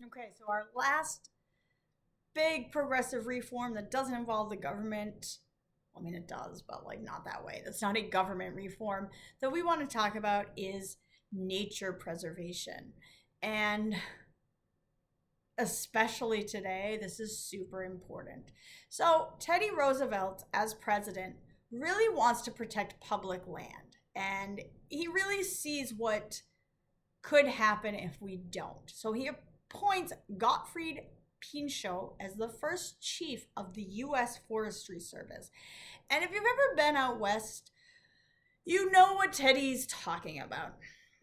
Okay, so our last big progressive reform that doesn't involve the government, I mean, it does, but like not that way. That's not a government reform that we want to talk about is nature preservation. And especially today, this is super important. So, Teddy Roosevelt, as president, really wants to protect public land. And he really sees what could happen if we don't. So, he appoints Gottfried Pinchot as the first chief of the U.S. Forestry Service. And if you've ever been out west, you know what Teddy's talking about.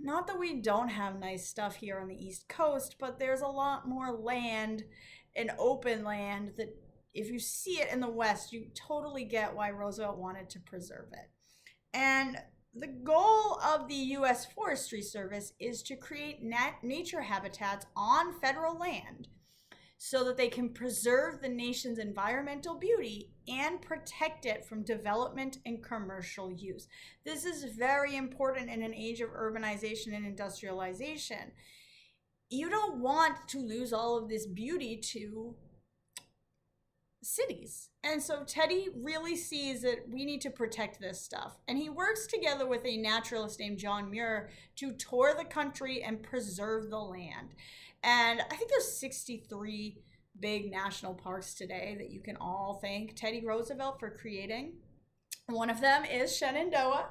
Not that we don't have nice stuff here on the East Coast, but there's a lot more land and open land that if you see it in the West, you totally get why Roosevelt wanted to preserve it. And the goal of the U.S. Forestry Service is to create nature habitats on federal land so that they can preserve the nation's environmental beauty and protect it from development and commercial use. This is very important in an age of urbanization and industrialization. You don't want to lose all of this beauty to cities. And so Teddy really sees that we need to protect this stuff. And he works together with a naturalist named John Muir to tour the country and preserve the land. And I think there's 63 big national parks today that you can all thank Teddy Roosevelt for creating. One of them is Shenandoah,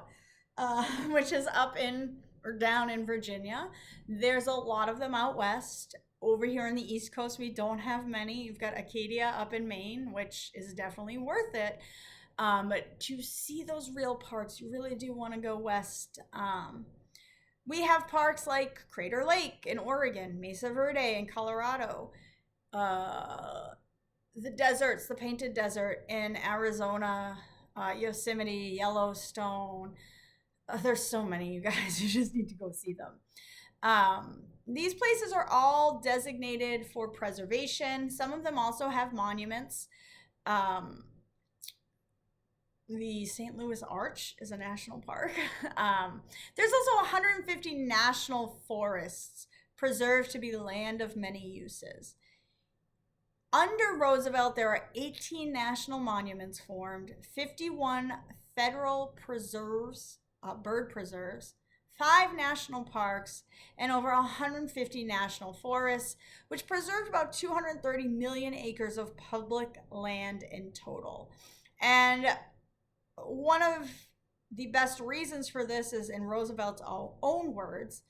which is up in or down in Virginia. There's a lot of them out west. Over here on the East Coast, we don't have many. You've got Acadia up in Maine, which is definitely worth it. But to see those real parks, you really do want to go west. We have parks like Crater Lake in Oregon, Mesa Verde in Colorado, the deserts, the Painted Desert in Arizona, Yosemite, Yellowstone. There's so many, you guys. You just need to go see them. These places are all designated for preservation. Some of them also have monuments. The St. Louis Arch is a national park. There's also 150 national forests preserved to be the land of many uses. Under Roosevelt, there are 18 national monuments formed, 51 federal preserves, bird preserves, 5 national parks, and over 150 national forests, which preserved about 230 million acres of public land in total. And one of the best reasons for this is in Roosevelt's own words.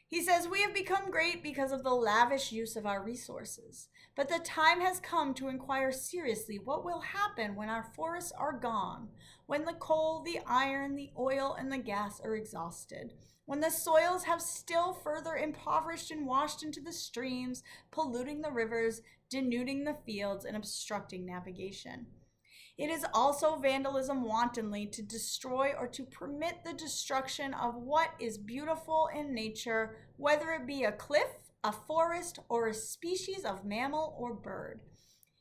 He says, "We have become great because of the lavish use of our resources. But the time has come to inquire seriously what will happen when our forests are gone, when the coal, the iron, the oil, and the gas are exhausted, when the soils have still further impoverished and washed into the streams, polluting the rivers, denuding the fields, and obstructing navigation. It is also vandalism wantonly to destroy or to permit the destruction of what is beautiful in nature, whether it be a cliff, a forest, or a species of mammal or bird.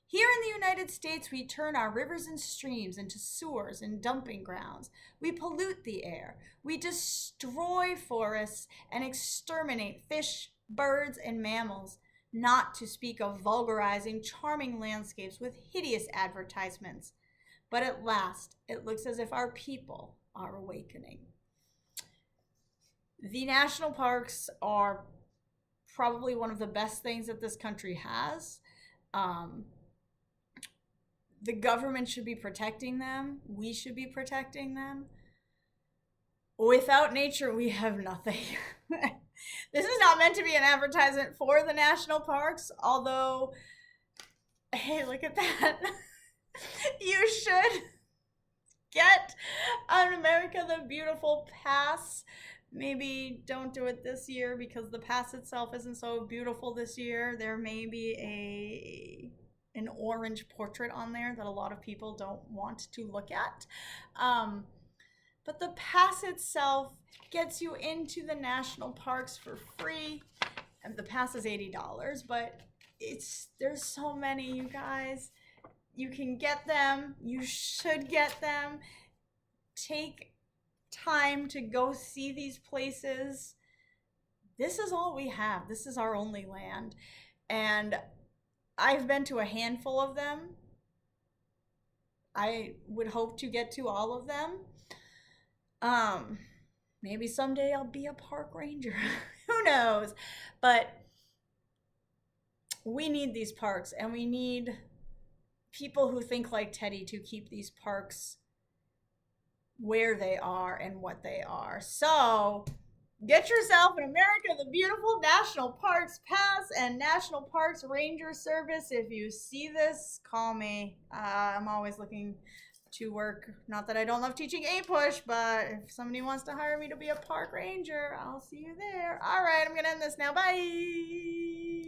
Here in the United States, we turn our rivers and streams into sewers and dumping grounds. We pollute the air. We destroy forests and exterminate fish, birds, and mammals, not to speak of vulgarizing charming landscapes with hideous advertisements. But at last, it looks as if our people are awakening." The national parks are probably one of the best things that this country has. The government should be protecting them. We should be protecting them. Without nature, we have nothing. This is not meant to be an advertisement for the national parks, although, hey, look at that. You should get an America the Beautiful pass. Maybe don't do it this year because the pass itself isn't so beautiful this year. There may be an orange portrait on there that a lot of people don't want to look at. But the pass itself gets you into the national parks for free. And the pass is $80, but there's so many, you guys. You can get them. You should get them. Take time to go see these places. This is all we have. This is our only land. And I've been to a handful of them. I would hope to get to all of them. Um, Maybe someday I'll be a park ranger. Who knows? But we need these parks, and we need people who think like Teddy to keep these parks where they are and what they are. So get yourself an America the Beautiful National Parks Pass and National Parks Ranger Service. If you see this, call me. I'm always looking to work. Not that I don't love teaching APUSH, but if somebody wants to hire me to be a park ranger, I'll see you there. All right, I'm going to end this now. Bye.